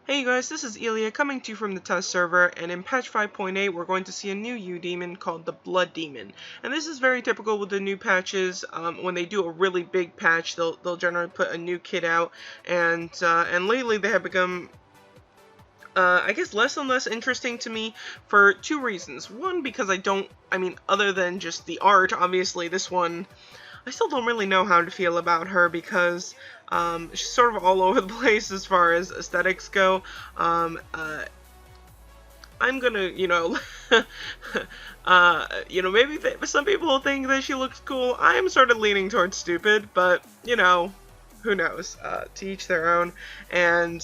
Hey guys, this is Elia coming to you from the test server, and in patch 5.8 we're going to see a new U-Demon called the Blood Demon. And this is very typical with the new patches. When they do a really big patch, they'll generally put a new kit out, and lately they have become I guess less and less interesting to me for two reasons. One, because other than just the art, obviously this one I still don't really know how to feel about her because she's sort of all over the place as far as aesthetics go. I'm gonna, maybe some people think that she looks cool. I am sort of leaning towards stupid, but, who knows? To each their own. And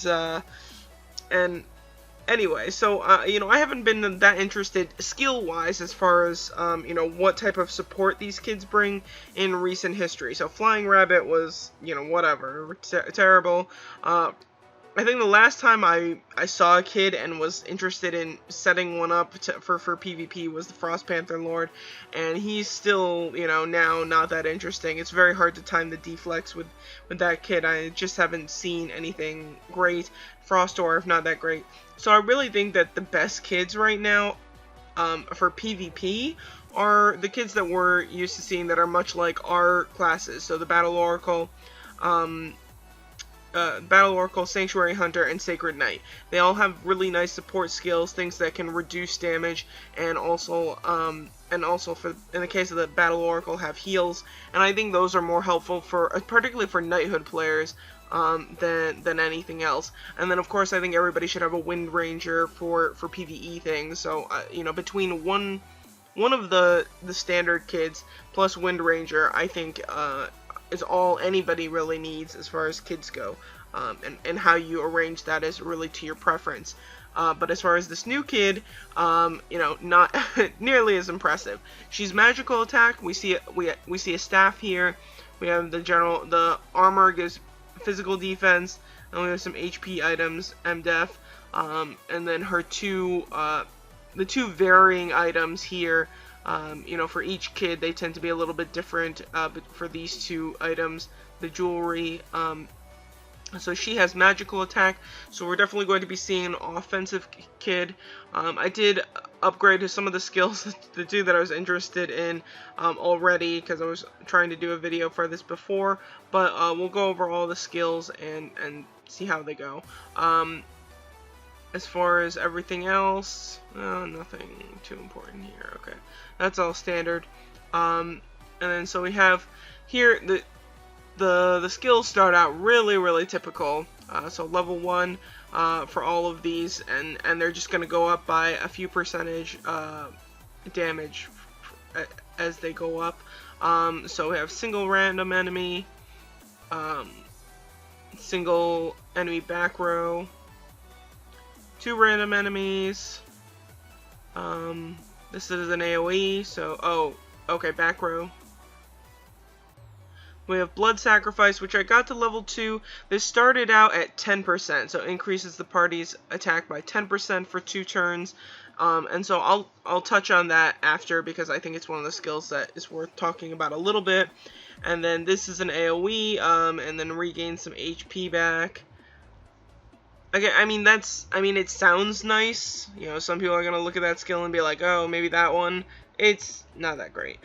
anyway, so, I haven't been that interested skill-wise as far as, what type of support these kids bring in recent history. So Flying Rabbit was, whatever, terrible. I think the last time I saw a kid and was interested in setting one up for PvP was the Frost Panther Lord, and he's still, now not that interesting. It's very hard to time the deflex with that kid. I just haven't seen anything great. Frost Dwarf, not that great. So I really think that the best kids right now for PvP are the kids that we're used to seeing that are much like our classes. So the Battle Oracle, Sanctuary Hunter, and Sacred Knight. They all have really nice support skills, things that can reduce damage, and also for in the case of the Battle Oracle, have heals. And I think those are more helpful particularly for Knighthood players than anything else. And then of course I think everybody should have a Wind Ranger for PvE things. So between one of the standard kids plus Wind Ranger, I think is all anybody really needs as far as kids go, and how you arrange that is really to your preference. But as far as this new kid, not nearly as impressive. She's magical attack. We see a staff here. We have the armor gives physical defense, and we have some HP items, MDef, and then her the two varying items here. For each kid, they tend to be a little bit different, but for these two items, the jewelry, so she has magical attack, so we're definitely going to be seeing an offensive kid. I did upgrade to some of the skills, the two that I was interested in already, because I was trying to do a video for this before, but we'll go over all the skills and see how they go. As far as everything else, nothing too important here. Okay, that's all standard. And then so we have here the skills start out really typical. So level 1 for all of these, and they're just going to go up by a few percentage damage as they go up. So we have single random enemy, single enemy back row, 2 random enemies. This is an AoE, so okay, back row. We have Blood Sacrifice, which I got to level 2. This started out at 10%, so it increases the party's attack by 10% for 2 turns. And so I'll touch on that after, because I think it's one of the skills that is worth talking about a little bit. And then this is an AoE, and then regain some HP back. Okay, it sounds nice. Some people are gonna look at that skill and be like, oh, maybe that one. It's not that great.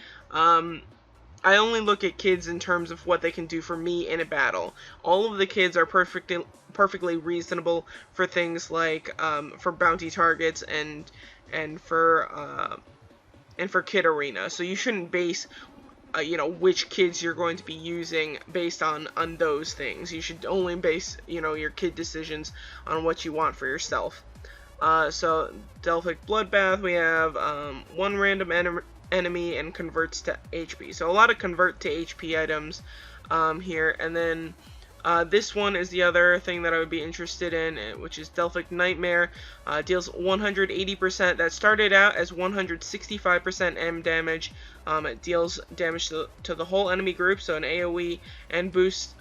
I only look at kids in terms of what they can do for me in a battle. All of the kids are perfectly reasonable for things like for bounty targets and for Kid Arena. So you shouldn't base which kids you're going to be using based on those things. You should only base, your kid decisions on what you want for yourself. So Delphic Bloodbath, we have 1 random enemy and converts to HP. So a lot of convert to HP items here. And then this one is the other thing that I would be interested in, which is Delphic Nightmare. Deals 180%. That started out as 165% M damage. It deals damage to the whole enemy group, so an AoE, and boosts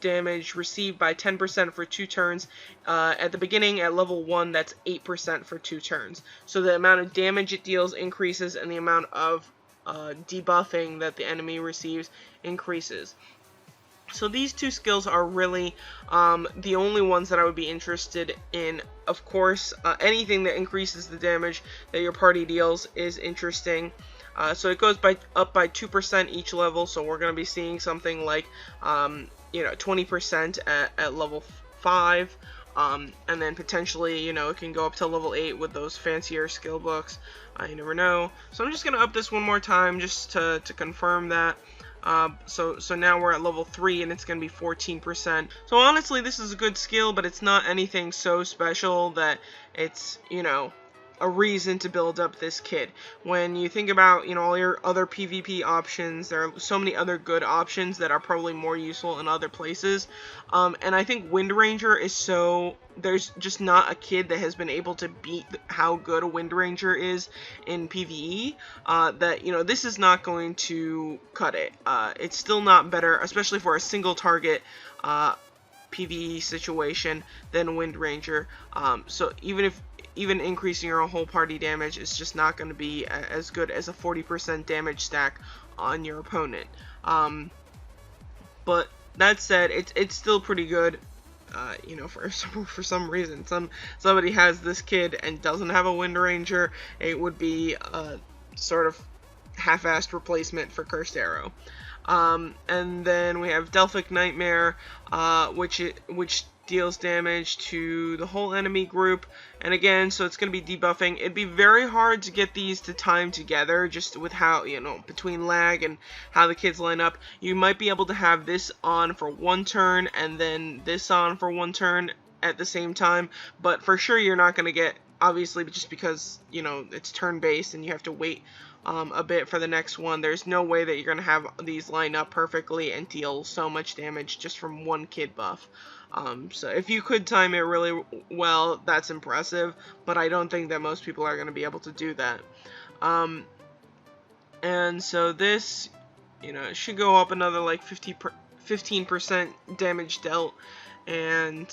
damage received by 10% for 2 turns. At the beginning, at level 1, that's 8% for 2 turns. So the amount of damage it deals increases, and the amount of debuffing that the enemy receives increases. So these two skills are really the only ones that I would be interested in. Of course, anything that increases the damage that your party deals is interesting. So it goes up by 2% each level, so we're going to be seeing something like 20% at level 5. And then potentially, it can go up to level 8 with those fancier skill books. You never know. So I'm just going to up this one more time just to confirm that. So now we're at level 3 and it's going to be 14%. So honestly, this is a good skill, but it's not anything so special that it's, a reason to build up this kid. When you think about, all your other PvP options, there are so many other good options that are probably more useful in other places. And I think Wind Ranger is there's just not a kid that has been able to beat how good a Wind Ranger is in PvE, that, this is not going to cut it. It's still not better, especially for a single target, PvE situation than Wind Ranger. So even increasing your whole party damage is just not going to be as good as a 40% damage stack on your opponent. But that said, it's still pretty good. For some reason, somebody has this kid and doesn't have a Wind Ranger, it would be a sort of half-assed replacement for Cursed Arrow. And then we have Delphic Nightmare, which deals damage to the whole enemy group, and again, so it's going to be debuffing. It'd be very hard to get these to time together, just with how, between lag and how the kids line up. You might be able to have this on for one turn, and then this on for one turn at the same time, but for sure you're not going to get, obviously, just because, it's turn-based and you have to wait a bit for the next one. There's no way that you're going to have these line up perfectly and deal so much damage just from one kid buff. So if you could time it really well, that's impressive, but I don't think that most people are going to be able to do that. And so this, it should go up another like 15% damage dealt, and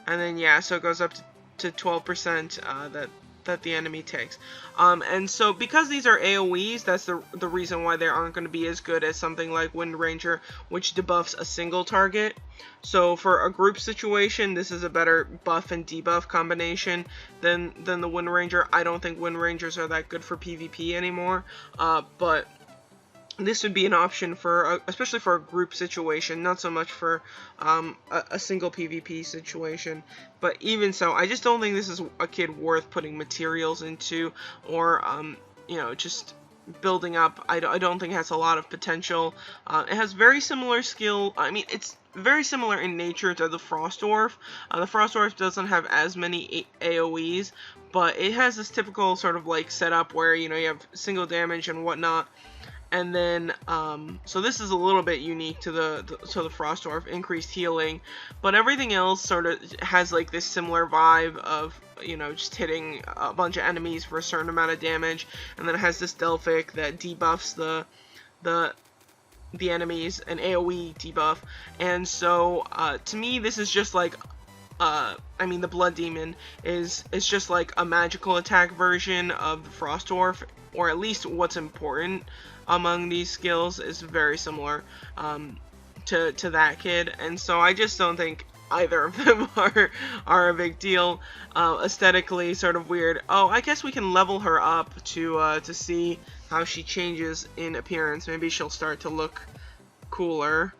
then yeah, so it goes up to 12% that the enemy takes. And so because these are AoEs, that's the reason why they aren't going to be as good as something like Wind Ranger, which debuffs a single target. So for a group situation, this is a better buff and debuff combination than the Wind Ranger. I don't think Wind Rangers are that good for PvP anymore, but this would be an option for, especially for a group situation, not so much for a single PvP situation. But even so, I just don't think this is a kid worth putting materials into, or just building up. I don't think it has a lot of potential. It has very similar skill. I mean, it's very similar in nature to the Frost Dwarf. The Frost Dwarf doesn't have as many AoEs, but it has this typical sort of like setup where you have single damage and whatnot. And then, so this is a little bit unique to the Frost Dwarf, increased healing, but everything else sort of has like this similar vibe of, just hitting a bunch of enemies for a certain amount of damage, and then it has this Delphic that debuffs the enemies, an AoE debuff, and so, to me, this is just like, the Blood Demon is just like a magical attack version of the Frost Dwarf, or at least what's important among these skills is very similar to that kid, and so I just don't think either of them are a big deal. Aesthetically, sort of weird. Oh, I guess we can level her up to see how she changes in appearance. Maybe she'll start to look cooler.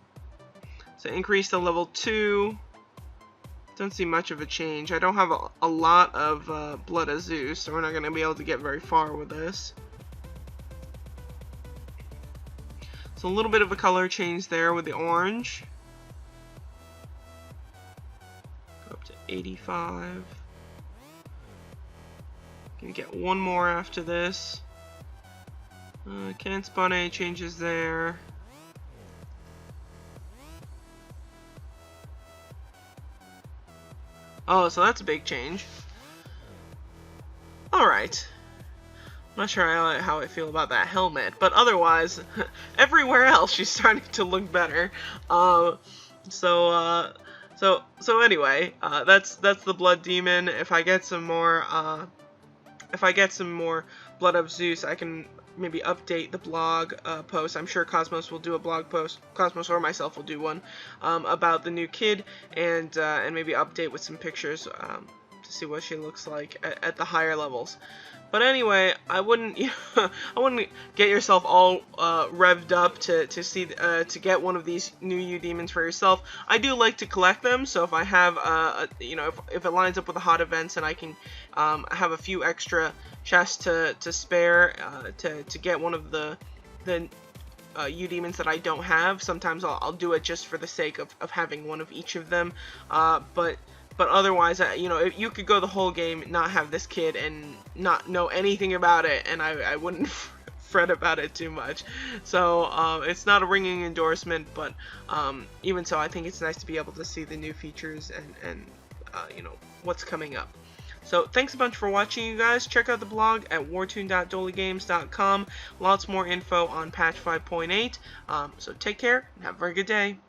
So increase to level 2. Don't see much of a change. I don't have a lot of Blood of Zeus, so we're not going to be able to get very far with this. So a little bit of a color change there with the orange. Go up to 85. Gonna get one more after this. Can't spawn any changes there. Oh, so that's a big change. Alright. I'm not sure how I feel about that helmet, but otherwise, everywhere else she's starting to look better. So anyway, that's the Blood Demon. If I get some more Blood of Zeus, I can maybe update the blog post. I'm sure Cosmos will do a blog post. Cosmos or myself will do one about the new kid, and maybe update with some pictures to see what she looks like at the higher levels. But anyway, I wouldn't I wouldn't get yourself all revved up to see to get one of these new Udemons for yourself. I do like to collect them, so if I have if it lines up with the hot events and I can have a few extra chests to spare to get one of the Udemons that I don't have, sometimes I'll do it just for the sake of having one of each of them. But otherwise, you could go the whole game, not have this kid, and not know anything about it, and I wouldn't fret about it too much. So it's not a ringing endorsement, but even so, I think it's nice to be able to see the new features and what's coming up. So thanks a bunch for watching, you guys. Check out the blog at wartune.doligames.com. Lots more info on patch 5.8. So take care and have a very good day.